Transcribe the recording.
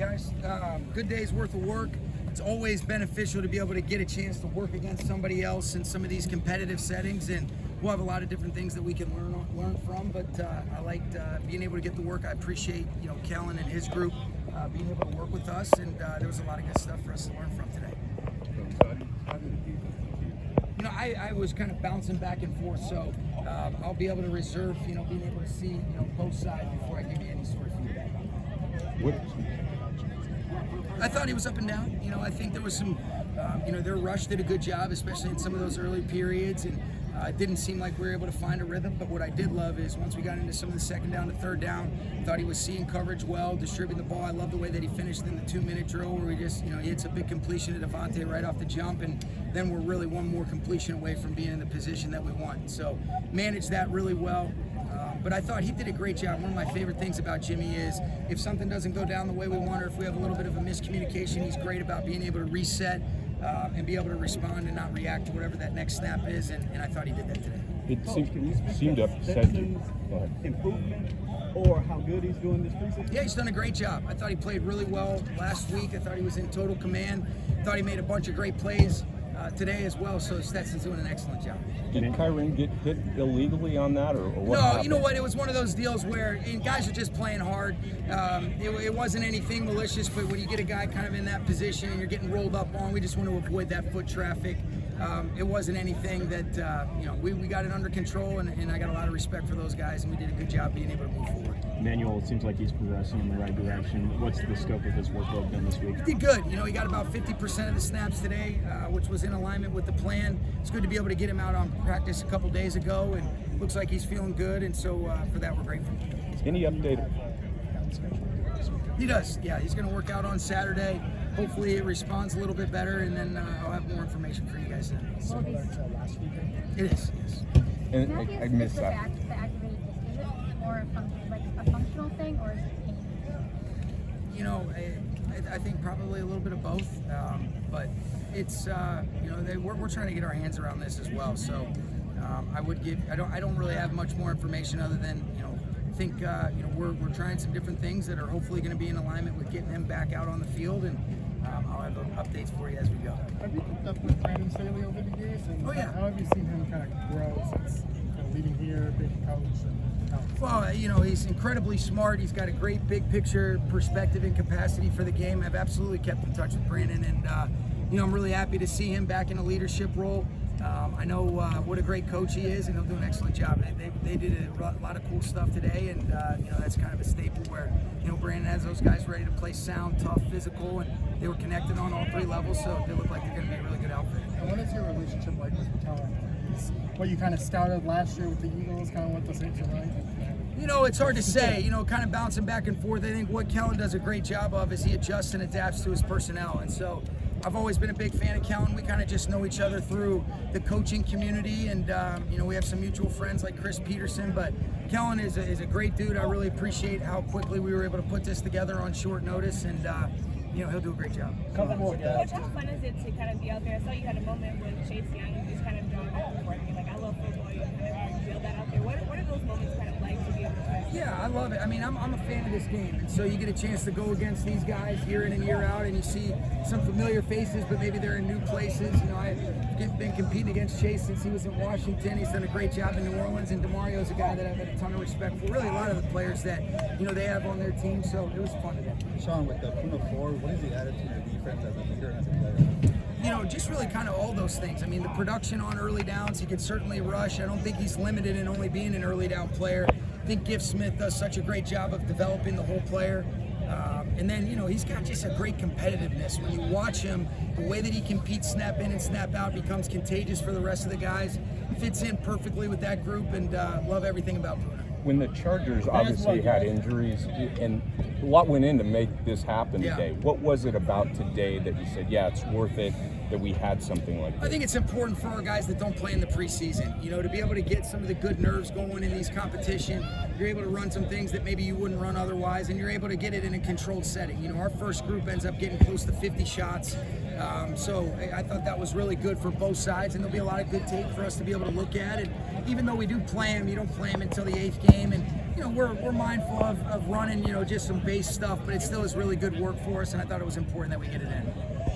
guys. Good day's worth of work. It's always beneficial to be able to get a chance to work against somebody else in some of these competitive settings, and we'll have a lot of different things that we can learn from. But I liked being able to get the work. I appreciate Kellen and his group being able to work with us, and there was a lot of good stuff for us to learn from today. I was kind of bouncing back and forth, so I'll be able to reserve, being able to see, both sides before I give you any sort of feedback. I thought he was up and down. I think there was some, their rush did a good job, especially in some of those early periods, and it didn't seem like we were able to find a rhythm. But what I did love is once we got into some of the second down to third down, I thought he was seeing coverage well, distributing the ball. I love the way that he finished in the 2-minute drill where he just, he hits a big completion to Devontae right off the jump, and then we're really one more completion away from being in the position that we want. So managed that really well. But I thought he did a great job. One of my favorite things about Jimmy is if something doesn't go down the way we want, or if we have a little bit of a miscommunication, he's great about being able to reset and be able to respond and not react to whatever that next snap is, and I thought he did that today. It seemed to upset you. Improvement or how good he's doing this preseason? Yeah, he's done a great job. I thought he played really well last week. I thought he was in total command. I thought he made a bunch of great plays today as well, so Stetson's doing an excellent job. Did Kyron get hit illegally on that, or what No, happened? you know what? It was one of those deals where guys are just playing hard. It wasn't anything malicious, but when you get a guy kind of in that position and you're getting rolled up on, we just want to avoid that foot traffic. It wasn't anything that, we got it under control, and I got a lot of respect for those guys, and we did a good job being able to move forward. Manuel, it seems like he's progressing in the right direction. What's the scope of his workload been this week? He did good. He got about 50% of the snaps today, which was in alignment with the plan. It's good to be able to get him out on practice a couple days ago, and looks like he's feeling good, and so for that we're grateful. Any update? He does, yeah. He's going to work out on Saturday. Hopefully it responds a little bit better, and then I'll have more information for you guys then. It is, yes. And I missed that. The activated disc, is it more a functional thing, or is it pain? I think probably a little bit of both, but it's we're trying to get our hands around this as well. So I don't really have much more information other than I think we're trying some different things that are hopefully going to be in alignment with getting him back out on the field, and I'll have updates for you as we go. Have you kept up with Brandon Staley over the years? And Oh, yeah. How have you seen him kind of grow since leaving here, being coach? Well, he's incredibly smart. He's got a great big picture perspective and capacity for the game. I've absolutely kept in touch with Brandon, and I'm really happy to see him back in a leadership role. I know what a great coach he is, and he'll do an excellent job. They did a lot of cool stuff today, and that's kind of a staple where Brandon has those guys ready to play sound, tough, physical, and they were connected on all three levels, so they look like they're going to be a really good outfit. And what is your relationship like with Kellen? What you kind of scouted last year with the Eagles, kind of what the Saints are like? It's hard to say, kind of bouncing back and forth. I think what Kellen does a great job of is he adjusts and adapts to his personnel, and so I've always been a big fan of Kellen. We kind of just know each other through the coaching community, and we have some mutual friends like Chris Peterson, but Kellen is a great dude. I really appreciate how quickly we were able to put this together on short notice, and he'll do a great job. Couple more guys. How fun is it to kind of be out there? I saw you had a moment with Chase Young, just kind of going back and forth. You're like, I love football. You kind of feel that out there. What are those moments kind of like to be able to? Yeah, I love it. I mean, I'm a fan of this game, and so you get a chance to go against these guys year in and year out, and you see some familiar faces, but maybe they're in new places. I've been competing against Chase since he was in Washington. He's done a great job in New Orleans, and DeMario's a guy that I've had a ton of respect for. Really, a lot of the players that they have on their team, so it was fun today. Sean, with the Puma 4, what is the attitude of the defense as a leader and as a player? Just really kind of all those things. I mean, the production on early downs, he can certainly rush. I don't think he's limited in only being an early down player. I think Gift Smith does such a great job of developing the whole player. And then, he's got just a great competitiveness. When you watch him, the way that he competes snap in and snap out becomes contagious for the rest of the guys. Fits in perfectly with that group, and love everything about Bruno. When the Chargers obviously had injuries, and a lot went in to make this happen today, what was it about today that you said, yeah, it's worth it that we had something like this? I think it's important for our guys that don't play in the preseason, to be able to get some of the good nerves going in these competition. You're able to run some things that maybe you wouldn't run otherwise, and you're able to get it in a controlled setting. Our first group ends up getting close to 50 shots. So I thought that was really good for both sides, and there'll be a lot of good tape for us to be able to look at. And even though we do play them, you don't play them until the 8th game, and we're mindful of running, just some base stuff, but it still is really good work for us, and I thought it was important that we get it in.